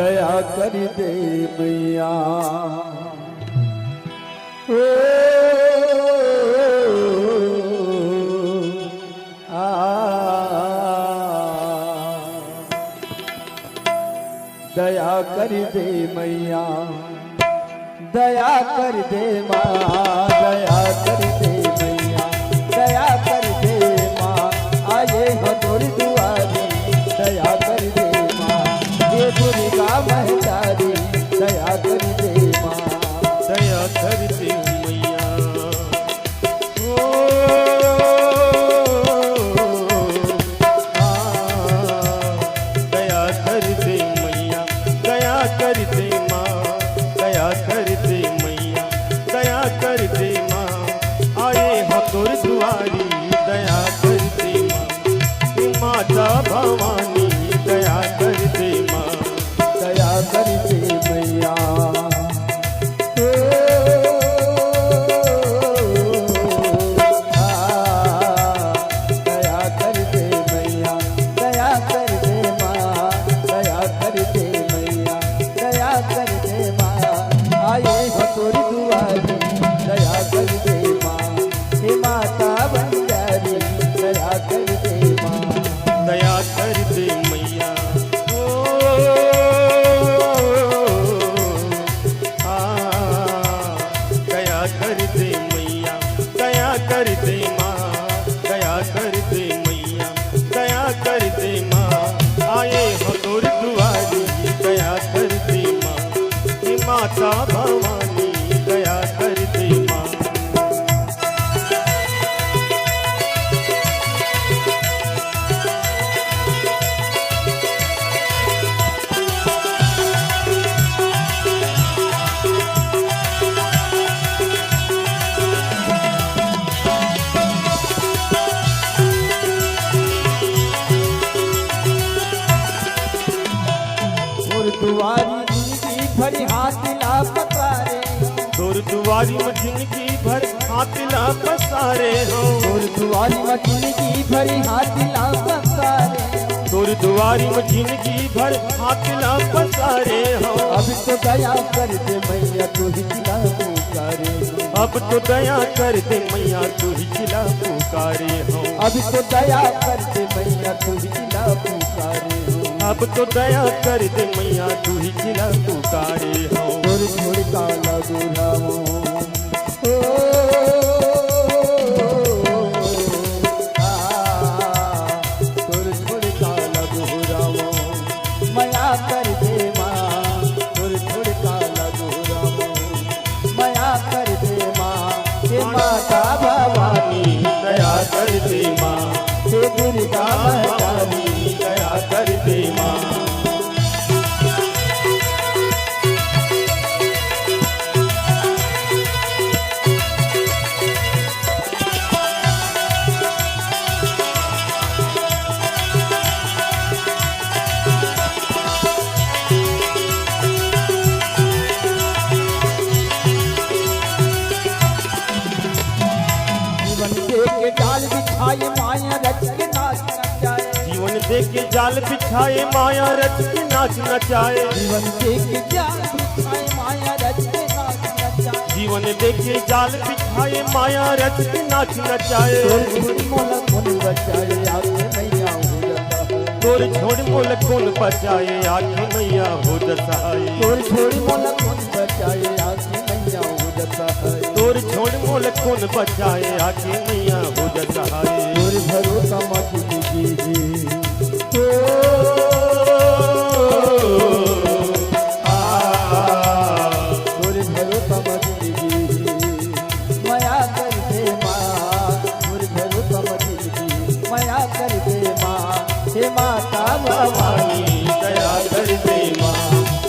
दया कर दे मैया ओ दया कर दे मैया दया कर दे माँ दया कर दे मैया दया कर दे माँ आए हो तोरी दुआरी दया कर दे माँ ये दुर्गा महतारी दया कर दे माँ दया कर दे मैया ओ दया कर दे मैया दया कर दे माँ दया कर दे मैया दया कर दे माँ आए हो तोर दुआरी दया कर दे माँ हे माता भवानी दया कर दे माँ दया कर दे मैया दया कर दे मैया दया कर दे माँ दया कर दे मैया दया कर दे माँ आए हो तोरी दुआरी दया कर दे माँ हे माता बंजारी दया कर दे माँ दया कर दे मैया ओ दया कर दे मैया दया कर दे माँ दया कर दे मैया दया कर दे माँ आए हो तोर दुआरी दया कर दे माँ हे माता भवानी दया कर दे माँ और दुआरी जिंदगी भरी हाथ ला पकारे तोर दुआरी में जिंदगी भर हाथ ला पसारे हो और दुआरी में जिंदगी भरी हाथ ला पकारे तोर दुआरी में जिंदगी भर हाथ ला पसारे हो अब तो दया कर दे मैया तू ही जिला पुकारे अब तो दया कर दे मैया तू ही जिला पुकारे हो अब तो दया कर दे मैया तू ही जिला पुकारे अब तो दया कर दे मैया तू ही जिला पुकारे हो तोर छोड़ काला दूराओ तोर छोड़ काला दूराओ मया कर दे माँ तोर छोड़ काला दूराओ मया कर दे माँ हे माता भवानी दया कर दे माँ हे दुर्गा महतारी दया कर दे माँ जीवन दे के डाल बिछाए माया रच के नाच नचाए जीवन दे के जाल बिछाए माया रच के नाच नचाए जीवन दे के जाल बिछाए माया रच के नाच नचाए जीवन दे के जाल बिछाए माया रच के नाच नचाए तोर छोड़ मोला कौन बचाए आके मैया हो दसाए तोर छोड़ मोल कौन बचाए आखे मैया हो दसाए तोर छोड़ मोला कौन बचाए आके मैया हो दसाए तोर छोड़ मोल कौन बचाए आखे मैया हो दसाए तोर भरोसा मत कीजिए तोर भरोसा मत कीजिए मया कर दे माँ तोर भरोसा मत कीजिए मया कर दे माँ हे माता भवानी दया कर दे माँ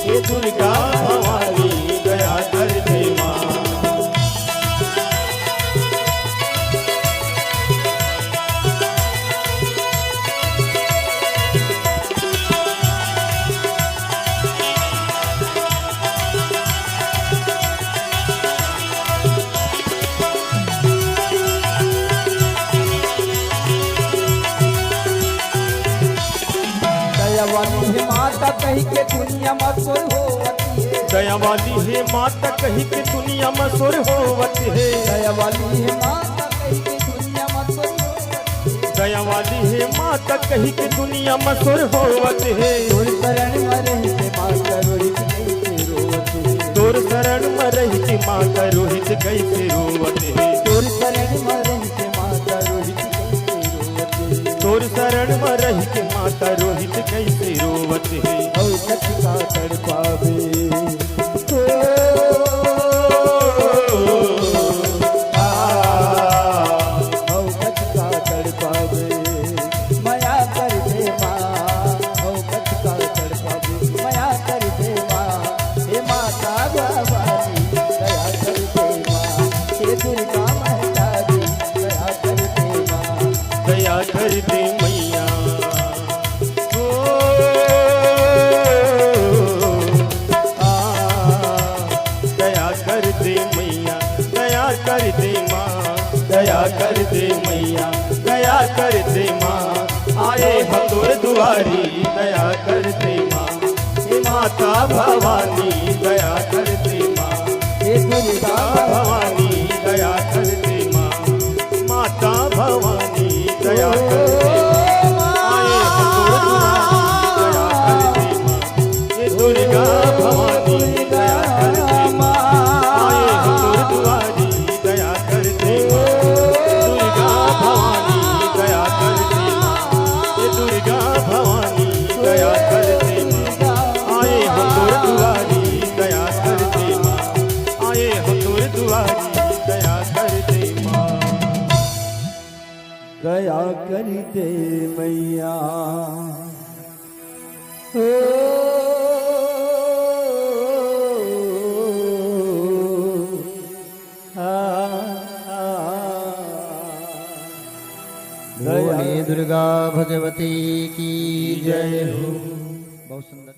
हे दुर्गा भवानी दया कर दे माँ दया वाली है माता कही के दुनिया मशहूर होवती है। दया वाली है माता कही के दुनिया मशहूर होवत है। दया वाली है माता कही के दुनिया मशहूर होवती है। दया वाली है माता कही के दुनिया मशहूर होवत है। तोर शरण में रही के माता रोहित कैसे रोवत है। तोर शरण में रही के माता रोहित कैसे रोवत है। तोर शरण में रही के माता रोहित कैसे रोवत है। तोर शरण में रही के माता रोहित कैसे रोवत है। और कछ का तड़पावे दया कर दे मैया। ओ दया कर दे मैया, दया कर दे माँ, दया कर दे मैया, दया कर दे माँ। आए हम तोर दुआरी दया कर दे माँ। हे माता भवानी दया कर दे माँ। हे दुर्गा भवानी दया कर दे माँ। माता भवानी दया कर दे माँ। आए हम तोर दुआरी दया कर दे माँ। हे दुर्गा भवानी दया कर दे माँ। आए हम तोर दुआरी दया कर दे माँ। दुर्गा भवानी दया कर दे माँ। हे दुर्गा भवानी दया कर दे माँ। आए हम तोर दुआरी दया कर दे माँ। आए हम तोर दुआरी दया कर दे माँ। दया कर दे मैया हो बोले दुर्गा भगवती की जय हो। बहुत सुंदर।